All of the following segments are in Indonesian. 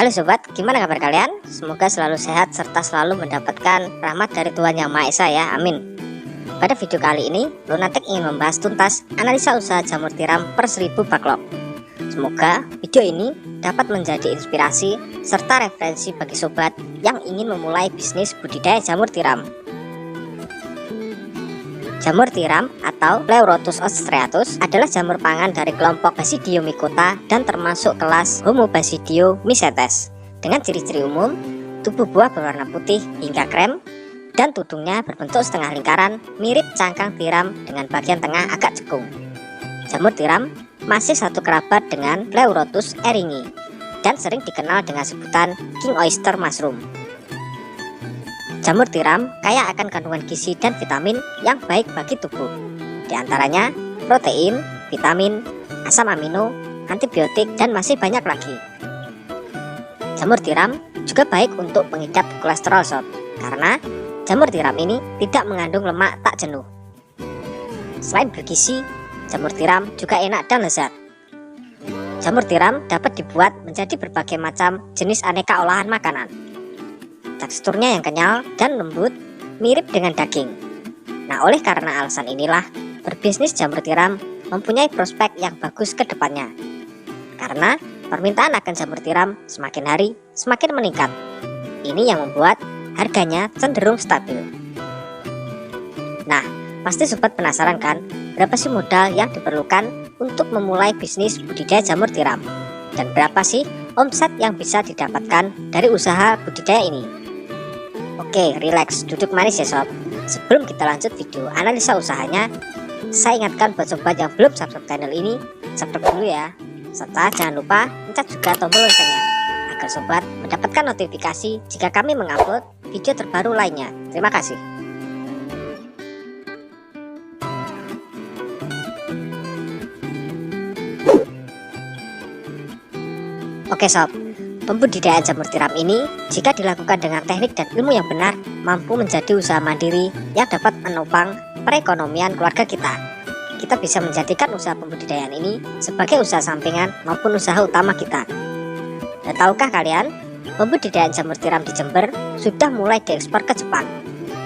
Halo sobat, gimana kabar kalian? Semoga selalu sehat serta selalu mendapatkan rahmat dari Tuhan Yang Maha Esa ya, amin. Pada video kali ini, Lunatic ingin membahas tuntas analisa usaha jamur tiram per 1000 backlog. Semoga video ini dapat menjadi inspirasi serta referensi bagi sobat yang ingin memulai bisnis budidaya jamur tiram. Jamur tiram atau Pleurotus ostreatus adalah jamur pangan dari kelompok Basidiomycota dan termasuk kelas Homobasidiomycetes. Dengan ciri-ciri umum, tubuh buah berwarna putih hingga krem dan tudungnya berbentuk setengah lingkaran mirip cangkang tiram dengan bagian tengah agak cekung. Jamur tiram masih satu kerabat dengan Pleurotus eringi dan sering dikenal dengan sebutan King Oyster Mushroom. Jamur tiram kaya akan kandungan gizi dan vitamin yang baik bagi tubuh. Di antaranya protein, vitamin, asam amino, antibiotik, dan masih banyak lagi. Jamur tiram juga baik untuk pengidap kolesterol sob, karena jamur tiram ini tidak mengandung lemak tak jenuh. Selain bergizi, jamur tiram juga enak dan lezat. Jamur tiram dapat dibuat menjadi berbagai macam jenis aneka olahan makanan. Teksturnya yang kenyal dan lembut, mirip dengan daging. Nah, oleh karena alasan inilah, berbisnis jamur tiram mempunyai prospek yang bagus ke depannya. Karena permintaan akan jamur tiram semakin hari semakin meningkat. Ini yang membuat harganya cenderung stabil. Nah, pasti sobat penasaran kan, berapa sih modal yang diperlukan untuk memulai bisnis budidaya jamur tiram? Dan berapa sih omset yang bisa didapatkan dari usaha budidaya ini? Oke, relax, duduk manis ya sob. Sebelum kita lanjut video analisa usahanya, saya ingatkan buat sobat yang belum subscribe channel ini, subscribe dulu ya. Serta jangan lupa pencet juga tombol loncengnya, agar sobat mendapatkan notifikasi jika kami mengupload video terbaru lainnya. Terima kasih. Oke sob, pembudidayaan jamur tiram ini jika dilakukan dengan teknik dan ilmu yang benar mampu menjadi usaha mandiri yang dapat menopang perekonomian keluarga kita. Kita bisa menjadikan usaha pembudidayaan ini sebagai usaha sampingan maupun usaha utama kita. Dan tahukah kalian, pembudidayaan jamur tiram di Jember sudah mulai diekspor ke Jepang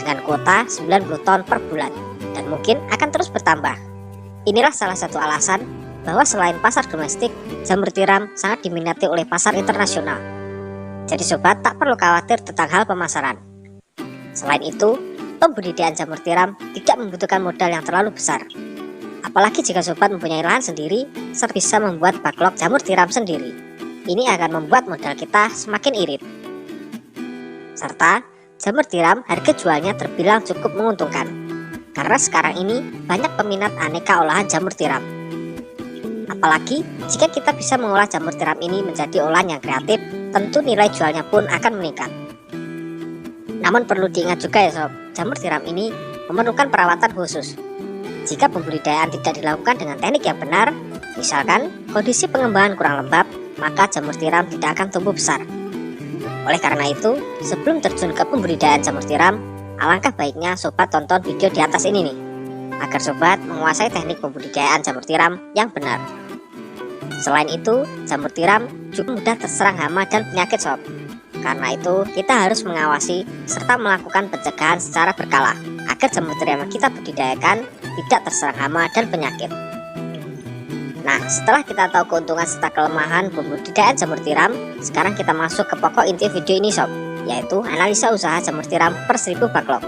dengan kuota 90 ton per bulan dan mungkin akan terus bertambah. Inilah salah satu alasan bahwa selain pasar domestik, jamur tiram sangat diminati oleh pasar internasional. Jadi sobat tak perlu khawatir tentang hal pemasaran. Selain itu, pembudidayaan jamur tiram tidak membutuhkan modal yang terlalu besar. Apalagi jika sobat mempunyai lahan sendiri, serta bisa membuat backlog jamur tiram sendiri. Ini akan membuat modal kita semakin irit. Serta, jamur tiram harga jualnya terbilang cukup menguntungkan. Karena sekarang ini banyak peminat aneka olahan jamur tiram. Apalagi jika kita bisa mengolah jamur tiram ini menjadi olahan yang kreatif, tentu nilai jualnya pun akan meningkat. Namun perlu diingat juga ya sob, jamur tiram ini memerlukan perawatan khusus. Jika pembudidayaan tidak dilakukan dengan teknik yang benar, misalkan kondisi pengembangan kurang lembab, maka jamur tiram tidak akan tumbuh besar. Oleh karena itu, sebelum terjun ke pembudidayaan jamur tiram, alangkah baiknya sobat tonton video di atas ini nih, agar sobat menguasai teknik pembudidayaan jamur tiram yang benar. Selain itu, jamur tiram juga mudah terserang hama dan penyakit sob. Karena itu, kita harus mengawasi serta melakukan pencegahan secara berkala agar jamur tiram yang kita budidayakan tidak terserang hama dan penyakit. Nah, setelah kita tahu keuntungan serta kelemahan pembudidayaan jamur tiram, sekarang kita masuk ke pokok inti video ini sob, yaitu analisa usaha jamur tiram per 1000 backlog.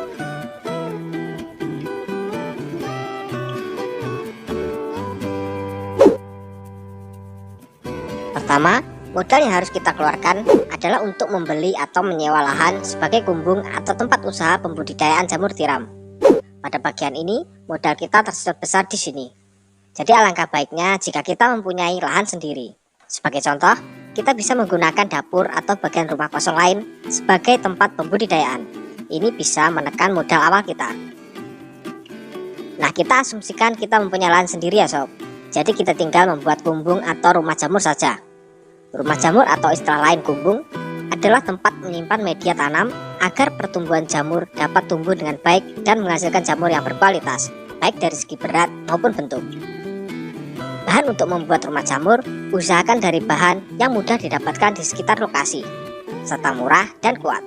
Pertama, modal yang harus kita keluarkan adalah untuk membeli atau menyewa lahan sebagai kumbung atau tempat usaha pembudidayaan jamur tiram. Pada bagian ini, modal kita tersedot besar di sini. Jadi alangkah baiknya jika kita mempunyai lahan sendiri. Sebagai contoh, kita bisa menggunakan dapur atau bagian rumah kosong lain sebagai tempat pembudidayaan. Ini bisa menekan modal awal kita. Nah, kita asumsikan kita mempunyai lahan sendiri ya sob. Jadi kita tinggal membuat kumbung atau rumah jamur saja. Rumah jamur atau istilah lain kumbung adalah tempat menyimpan media tanam agar pertumbuhan jamur dapat tumbuh dengan baik dan menghasilkan jamur yang berkualitas, baik dari segi berat maupun bentuk. Bahan untuk membuat rumah jamur, usahakan dari bahan yang mudah didapatkan di sekitar lokasi, serta murah dan kuat.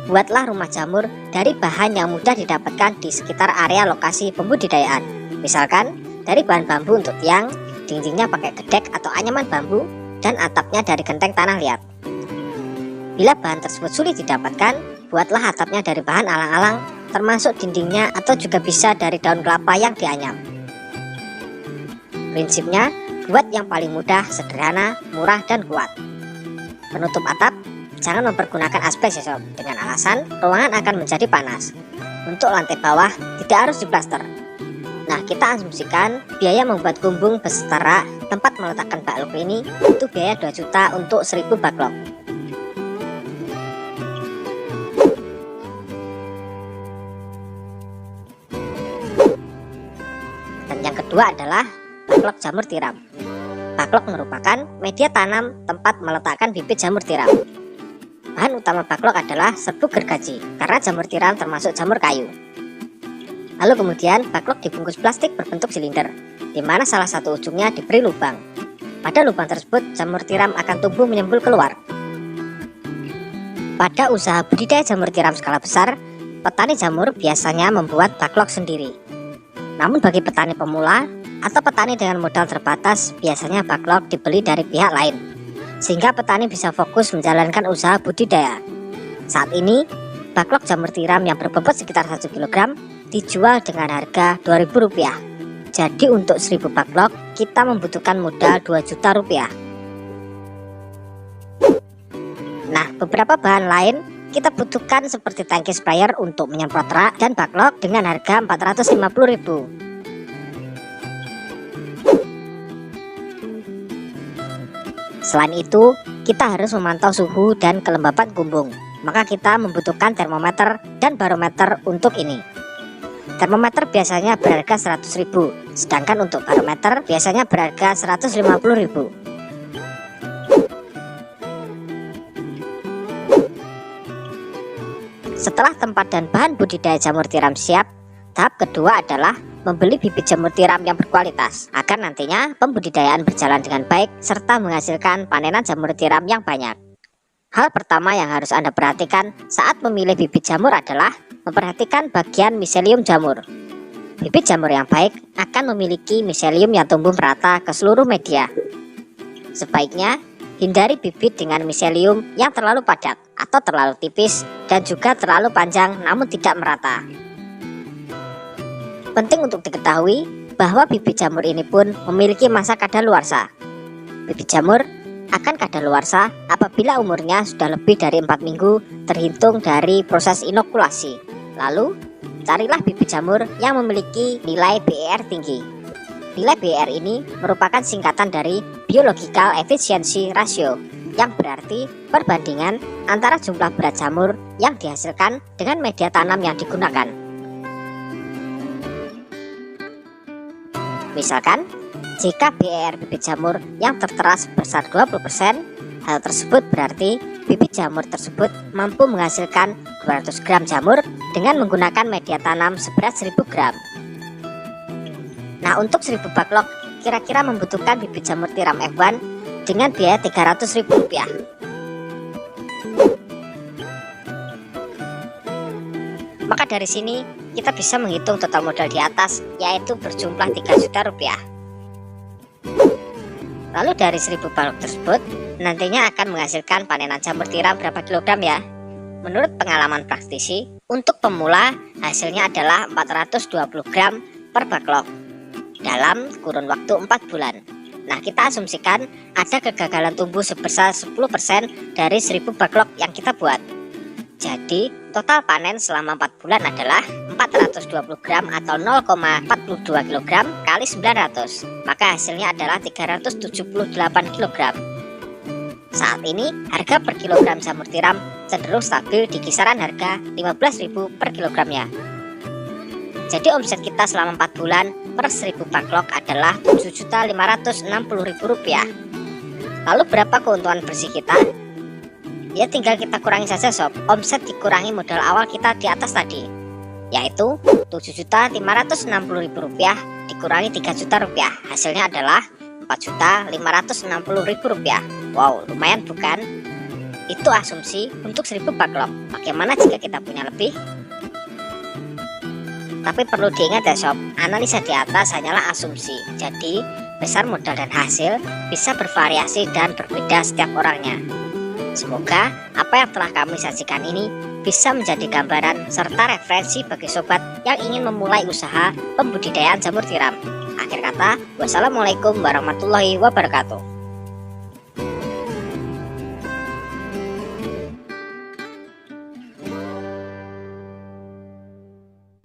Buatlah rumah jamur dari bahan yang mudah didapatkan di sekitar area lokasi pembudidayaan. Misalkan dari bahan bambu untuk tiang, dindingnya pakai gedek atau anyaman bambu, dan atapnya dari genteng tanah liat. Bila bahan tersebut sulit didapatkan, buatlah atapnya dari bahan alang-alang, termasuk dindingnya, atau juga bisa dari daun kelapa yang dianyam. Prinsipnya, buat yang paling mudah, sederhana, murah, dan kuat. Penutup atap, jangan mempergunakan asbes ya sob, dengan alasan ruangan akan menjadi panas. Untuk lantai bawah tidak harus diplaster. Nah, kita asumsikan biaya membuat gumbung beserta rak tempat meletakkan backlog ini itu biaya 2 juta untuk 1000 backlog. Dan yang kedua adalah backlog jamur tiram. Backlog merupakan media tanam tempat meletakkan bibit jamur tiram. Bahan utama backlog adalah serbuk gergaji, karena jamur tiram termasuk jamur kayu. Lalu kemudian backlog dibungkus plastik berbentuk silinder, di mana salah satu ujungnya diberi lubang. Pada lubang tersebut, jamur tiram akan tumbuh menyembul keluar. Pada usaha budidaya jamur tiram skala besar, petani jamur biasanya membuat backlog sendiri. Namun bagi petani pemula atau petani dengan modal terbatas, biasanya backlog dibeli dari pihak lain, sehingga petani bisa fokus menjalankan usaha budidaya. Saat ini, backlog jamur tiram yang berbobot sekitar 1 kg dijual dengan harga Rp2.000. Jadi untuk 1000 backlog, kita membutuhkan modal Rp2 juta. Nah, beberapa bahan lain kita butuhkan seperti tangki sprayer untuk menyemprot rak dan backlog dengan harga Rp450.000. Selain itu, kita harus memantau suhu dan kelembapan gumbung. Maka kita membutuhkan termometer dan barometer untuk ini. Termometer biasanya berharga Rp100.000, sedangkan untuk barometer biasanya berharga Rp150.000. Setelah tempat dan bahan budidaya jamur tiram siap, tahap kedua adalah membeli bibit jamur tiram yang berkualitas, agar nantinya pembudidayaan berjalan dengan baik serta menghasilkan panenan jamur tiram yang banyak. Hal pertama yang harus Anda perhatikan saat memilih bibit jamur adalah memperhatikan bagian miselium jamur. Bibit jamur yang baik akan memiliki miselium yang tumbuh merata ke seluruh media. Sebaiknya hindari bibit dengan miselium yang terlalu padat atau terlalu tipis dan juga terlalu panjang namun tidak merata. Penting untuk diketahui bahwa bibit jamur ini pun memiliki masa kadaluarsa. Bibit jamur akan kadaluarsa apabila umurnya sudah lebih dari 4 minggu terhitung dari proses inokulasi. Lalu, carilah bibit jamur yang memiliki nilai BER tinggi. Nilai BER ini merupakan singkatan dari Biological Efficiency Ratio, yang berarti perbandingan antara jumlah berat jamur yang dihasilkan dengan media tanam yang digunakan. Misalkan, jika BER bibit jamur yang tertera sebesar 20%, hal tersebut berarti bibit jamur tersebut mampu menghasilkan 200 gram jamur dengan menggunakan media tanam seberat 1000 gram. Nah, untuk 1000 backlog kira-kira membutuhkan bibit jamur tiram F1 dengan biaya Rp300.000. Maka dari sini kita bisa menghitung total modal di atas, yaitu berjumlah Rp3 juta. Lalu dari 1000 backlog tersebut nantinya akan menghasilkan panenan jamur tiram berapa kilogram ya? Menurut pengalaman praktisi, untuk pemula hasilnya adalah 420 gram per backlog dalam kurun waktu 4 bulan. Nah, kita asumsikan ada kegagalan tumbuh sebesar 10% dari 1000 backlog yang kita buat. Jadi, total panen selama 4 bulan adalah 420 gram atau 0,42 kg kali 900. Maka hasilnya adalah 378 kg. Saat ini, harga per kilogram jamur tiram cenderung stabil di kisaran harga Rp15.000 per kilogramnya. Jadi omset kita selama 4 bulan per 1000 backlog adalah Rp7.560.000. Lalu berapa keuntungan bersih kita? Ya tinggal kita kurangi saja sob, omset dikurangi modal awal kita di atas tadi, yaitu Rp7.560.000 dikurangi 3 juta rupiah, hasilnya adalah 4.560.000 rupiah. Wow, lumayan bukan? Itu asumsi untuk 1000 backlog. Bagaimana jika kita punya lebih? Tapi perlu diingat ya sob, analisa di atas hanyalah asumsi. Jadi besar modal dan hasil bisa bervariasi dan berbeda setiap orangnya. Semoga apa yang telah kami sajikan ini bisa menjadi gambaran serta referensi bagi sobat yang ingin memulai usaha pembudidayaan jamur tiram. Akhir kata, wassalamualaikum warahmatullahi wabarakatuh.